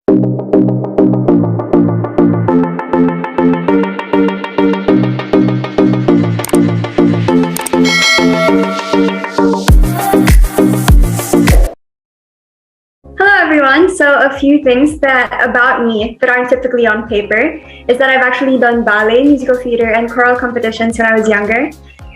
Hello everyone. So a few things that about me that aren't typically on paper is that I've actually done ballet, musical theater, and choral competitions when I was younger.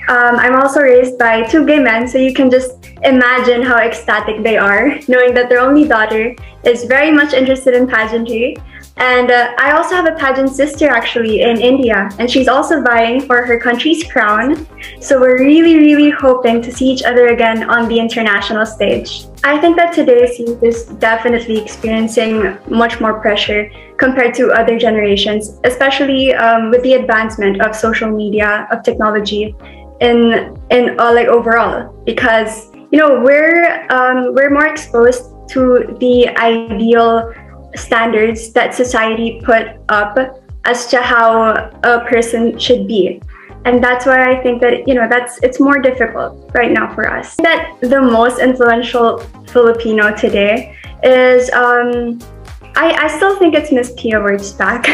I'm also raised by two gay men, so you can just imagine how ecstatic they are, knowing that their only daughter is very much interested in pageantry. And I also have a pageant sister actually in India, and she's also vying for her country's crown. So we're really, really hoping to see each other again on the international stage. I think that today's youth is definitely experiencing much more pressure compared to other generations, especially with the advancement of social media, of technology, in like overall, because we're more exposed to the ideal standards that society put up as to how a person should be. And that's why I think that it's more difficult right now for us. That the most influential Filipino today is I still think it's Miss Pia Wurtzbach.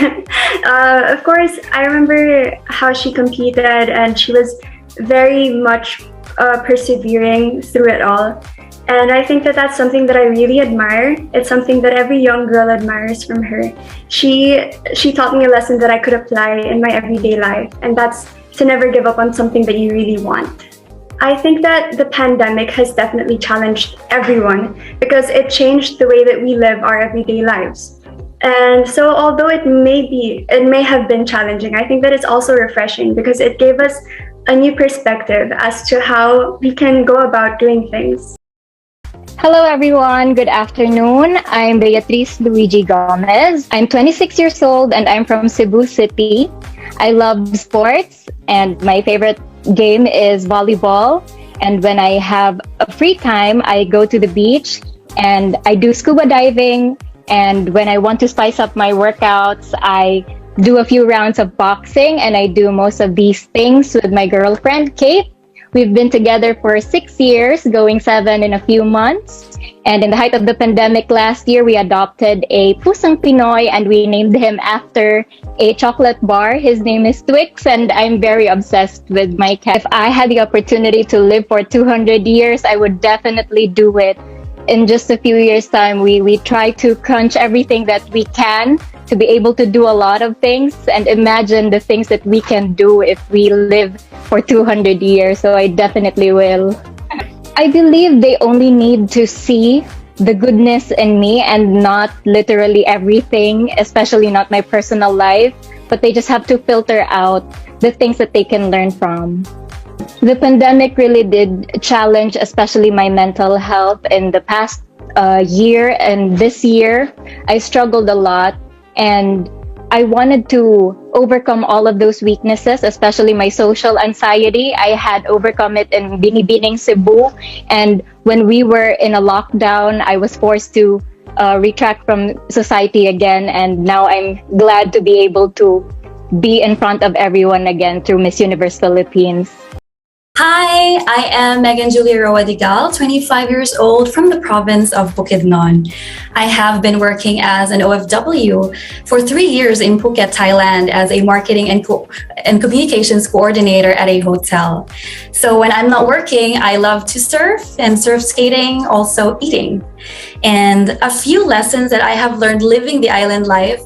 Of course, I remember how she competed, and she was very much persevering through it all. And I think that that's something that I really admire. It's something that every young girl admires from her. She taught me a lesson that I could apply in my everyday life, and that's to never give up on something that you really want. I think that the pandemic has definitely challenged everyone because it changed the way that we live our everyday lives. And so although it may have been challenging, I think that it's also refreshing because it gave us a new perspective as to how we can go about doing things. Hello everyone, good afternoon. I'm Beatrice Luigi Gomez. I'm 26 years old and I'm from Cebu City. I love sports and my favorite game is volleyball. And when I have a free time, I go to the beach and I do scuba diving. And when I want to spice up my workouts, I do a few rounds of boxing, and I do most of these things with my girlfriend, Kate. We've been together for 6 years, going 7 in a few months. And in the height of the pandemic last year, we adopted a Pusang Pinoy and we named him after a chocolate bar. His name is Twix, and I'm very obsessed with my cat. If I had the opportunity to live for 200 years, I would definitely do it. In just a few years' time, we try to crunch everything that we can to be able to do a lot of things and imagine the things that we can do if we live for 200 years. So I definitely will. I believe they only need to see the goodness in me and not literally everything, especially not my personal life, but they just have to filter out the things that they can learn from. The pandemic really did challenge, especially my mental health in the past year, and this year I struggled a lot, and I wanted to overcome all of those weaknesses, especially my social anxiety. I had overcome it in Binibining, Cebu, and when we were in a lockdown, I was forced to retract from society again, and now I'm glad to be able to be in front of everyone again through Miss Universe Philippines. Hi, I am Megan Julia Rawadigal, 25 years old from the province of Bukidnon. I have been working as an OFW for 3 years in Phuket, Thailand as a marketing and communications coordinator at a hotel. So when I'm not working, I love to surf and surf skating, also eating. And a few lessons that I have learned living the island life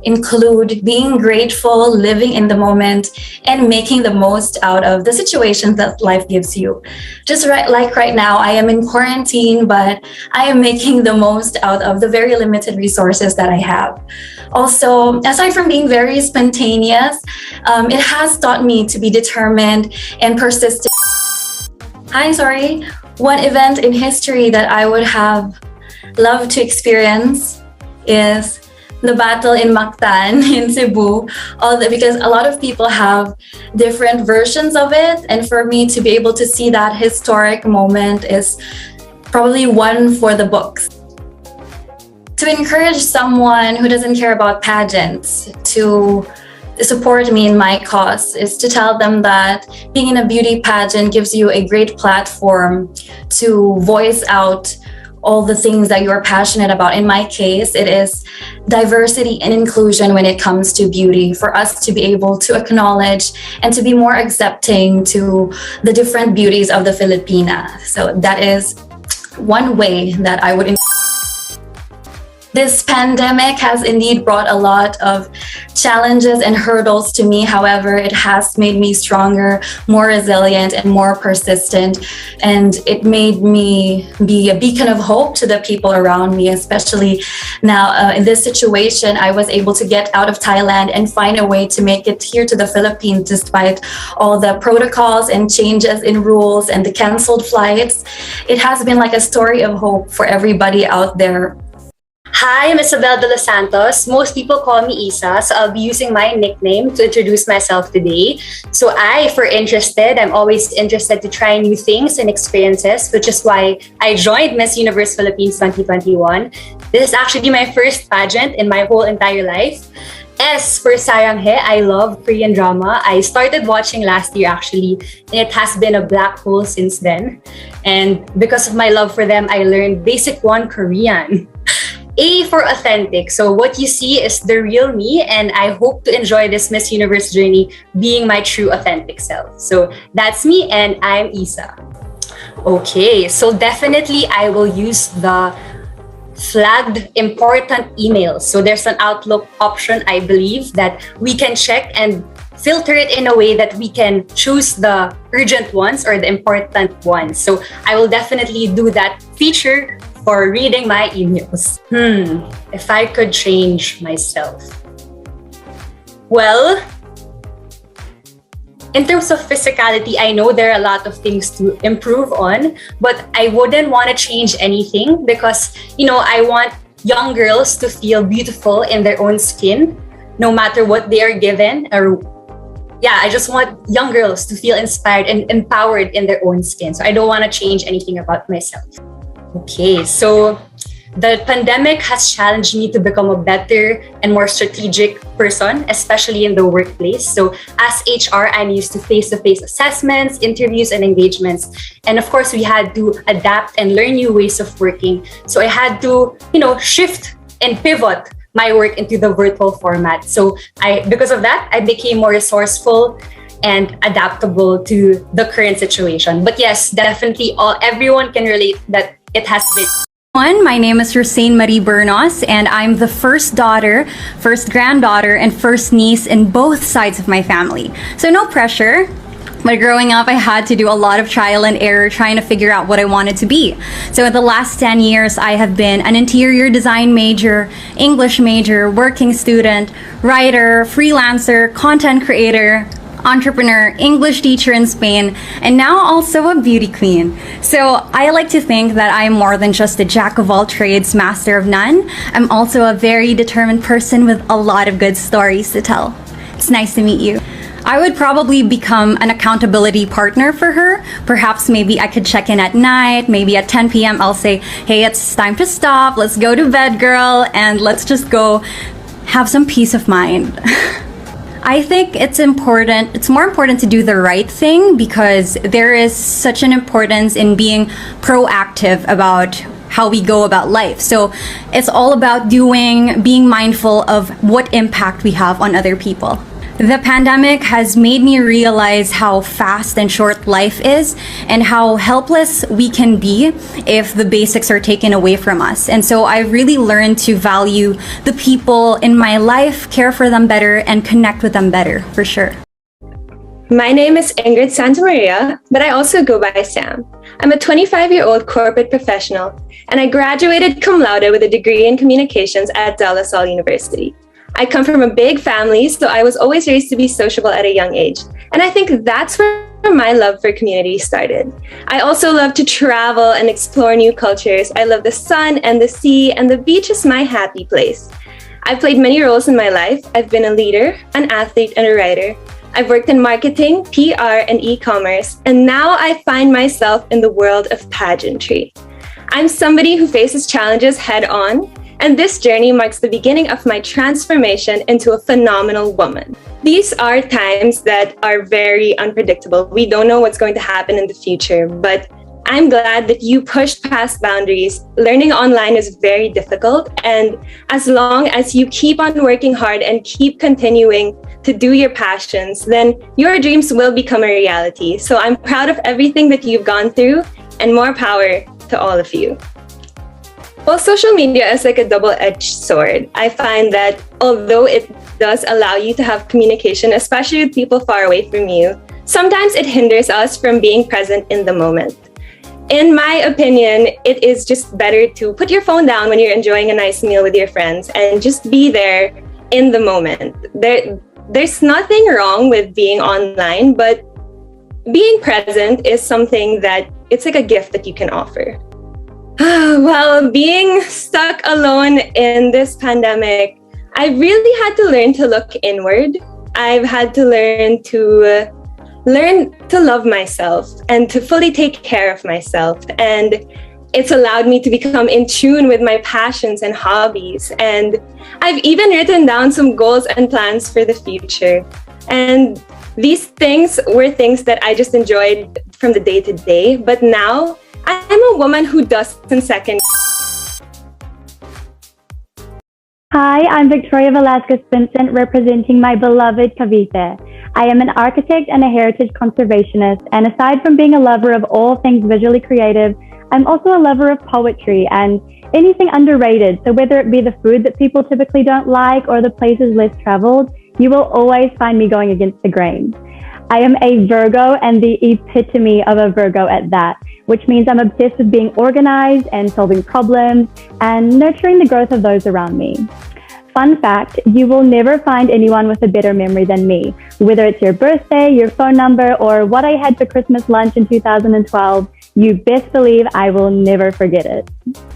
include being grateful, living in the moment, and making the most out of the situations that life gives you. Just like right now, I am in quarantine, but I am making the most out of the very limited resources that I have. Also, aside from being very spontaneous, it has taught me to be determined and persistent. One event in history that I would have loved to experience is the battle in Mactan in Cebu, because a lot of people have different versions of it, and for me to be able to see that historic moment is probably one for the books. To encourage someone who doesn't care about pageants to support me in my cause is to tell them that being in a beauty pageant gives you a great platform to voice out all the things that you're passionate about. In my case, it is diversity and inclusion when it comes to beauty, for us to be able to acknowledge and to be more accepting to the different beauties of the Filipina. So that is one way that I would. This pandemic has indeed brought a lot of challenges and hurdles to me. However, it has made me stronger, more resilient, and more persistent. And it made me be a beacon of hope to the people around me, especially now in this situation. I was able to get out of Thailand and find a way to make it here to the Philippines, despite all the protocols and changes in rules and the canceled flights. It has been like a story of hope for everybody out there. Hi, I'm Isabelle de los Santos. Most people call me Isa, so I'll be using my nickname to introduce myself today. So I'm always interested to try new things and experiences, which is why I joined Miss Universe Philippines 2021. This is actually my first pageant in my whole entire life. S for Sayang He, I love Korean drama. I started watching last year actually, and it has been a black hole since then. And because of my love for them, I learned Basic 1 Korean. A for authentic. So what you see is the real me, and I hope to enjoy this Miss Universe journey being my true authentic self. So that's me, and I'm Isa. Okay, so definitely I will use the flagged important emails. So there's an Outlook option, I believe, that we can check and filter it in a way that we can choose the urgent ones or the important ones. So I will definitely do that feature for reading my emails. If I could change myself. Well, in terms of physicality, I know there are a lot of things to improve on, but I wouldn't want to change anything because, I want young girls to feel beautiful in their own skin, no matter what they are given. I just want young girls to feel inspired and empowered in their own skin. So I don't want to change anything about myself. Okay, so the pandemic has challenged me to become a better and more strategic person, especially in the workplace. So as HR, I'm used to face-to-face assessments, interviews, and engagements. And of course, we had to adapt and learn new ways of working. So I had to, shift and pivot my work into the virtual format. So because of that, I became more resourceful and adaptable to the current situation. But yes, definitely everyone can relate that it has been. My name is Rosane Marie Burnos, and I'm the first daughter, first granddaughter, and first niece in both sides of my family. So no pressure. But growing up, I had to do a lot of trial and error trying to figure out what I wanted to be. So in the last 10 years, I have been an interior design major, English major, working student, writer, freelancer, content creator, entrepreneur, English teacher in Spain, and now also a beauty queen. So I like to think that I'm more than just a jack of all trades, master of none. I'm also a very determined person with a lot of good stories to tell. It's nice to meet you. I would probably become an accountability partner for her. Perhaps maybe I could check in at night, maybe at 10 p.m. I'll say, hey, it's time to stop, let's go to bed, girl, and let's just go have some peace of mind. I think it's more important to do the right thing because there is such an importance in being proactive about how we go about life. So it's all about being mindful of what impact we have on other people. The pandemic has made me realize how fast and short life is and how helpless we can be if the basics are taken away from us. And so I really learned to value the people in my life, care for them better, and connect with them better, for sure. My name is Ingrid Santamaria, but I also go by Sam. I'm a 25-year-old corporate professional, and I graduated cum laude with a degree in communications at De La Salle University. I come from a big family, so I was always raised to be sociable at a young age. And I think that's where my love for community started. I also love to travel and explore new cultures. I love the sun and the sea, and the beach is my happy place. I've played many roles in my life. I've been a leader, an athlete, and a writer. I've worked in marketing, PR, and e-commerce, and now I find myself in the world of pageantry. I'm somebody who faces challenges head on, and this journey marks the beginning of my transformation into a phenomenal woman. These are times that are very unpredictable. We don't know what's going to happen in the future, but I'm glad that you pushed past boundaries. Learning online is very difficult, and as long as you keep on working hard and keep continuing to do your passions, then your dreams will become a reality. So I'm proud of everything that you've gone through, and more power to all of you. Well, social media is like a double-edged sword. I find that although it does allow you to have communication, especially with people far away from you, sometimes it hinders us from being present in the moment. In my opinion, it is just better to put your phone down when you're enjoying a nice meal with your friends and just be there in the moment. There's nothing wrong with being online, but being present is something that it's like a gift that you can offer. Well, being stuck alone in this pandemic, I really had to learn to look inward. I've had to learn to love myself and to fully take care of myself. And it's allowed me to become in tune with my passions and hobbies. And I've even written down some goals and plans for the future. And these things were things that I just enjoyed from the day to day. But now I'm a woman who doesn't second. Hi, I'm Victoria Velasquez Vincent, representing my beloved Cavite. I am an architect and a heritage conservationist, and aside from being a lover of all things visually creative, I'm also a lover of poetry and anything underrated. So whether it be the food that people typically don't like or the places less traveled, you will always find me going against the grain. I am a Virgo, and the epitome of a Virgo at that, which means I'm obsessed with being organized and solving problems and nurturing the growth of those around me. Fun fact, you will never find anyone with a better memory than me, whether it's your birthday, your phone number, or what I had for Christmas lunch in 2012. You best believe I will never forget it.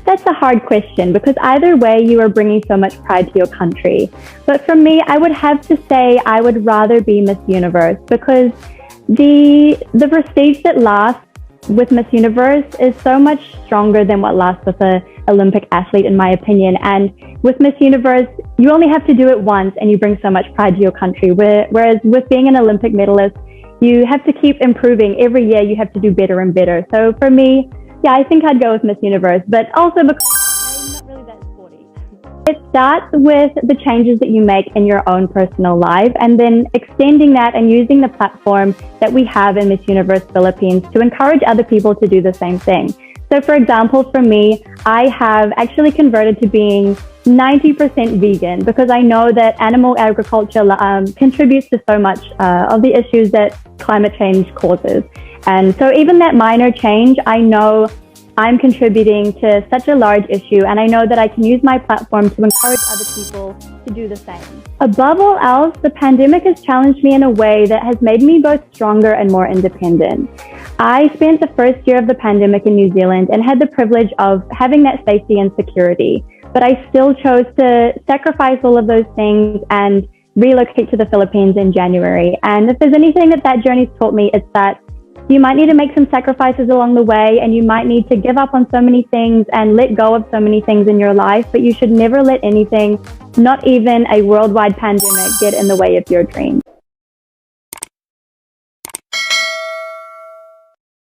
That's a hard question because either way you are bringing so much pride to your country. But for me, I would have to say I would rather be Miss Universe because the prestige that lasts with Miss Universe is so much stronger than what lasts with an Olympic athlete, in my opinion. And with Miss Universe, you only have to do it once and you bring so much pride to your country. Whereas with being an Olympic medalist, you have to keep improving. Every year you have to do better and better. So for me, yeah, I think I'd go with Miss Universe, but also because I'm not really that sporty. It starts with the changes that you make in your own personal life and then extending that and using the platform that we have in Miss Universe Philippines to encourage other people to do the same thing. So for example, for me, I have actually converted to being 90% vegan because I know that animal agriculture contributes to so much of the issues that climate change causes. And so even that minor change, I know I'm contributing to such a large issue, and I know that I can use my platform to encourage other people to do the same. Above all else, the pandemic has challenged me in a way that has made me both stronger and more independent. I spent the first year of the pandemic in New Zealand and had the privilege of having that safety and security, but I still chose to sacrifice all of those things and relocate to the Philippines in January. And if there's anything that journey's taught me, it's that you might need to make some sacrifices along the way, and you might need to give up on so many things and let go of so many things in your life, but you should never let anything, not even a worldwide pandemic, get in the way of your dreams.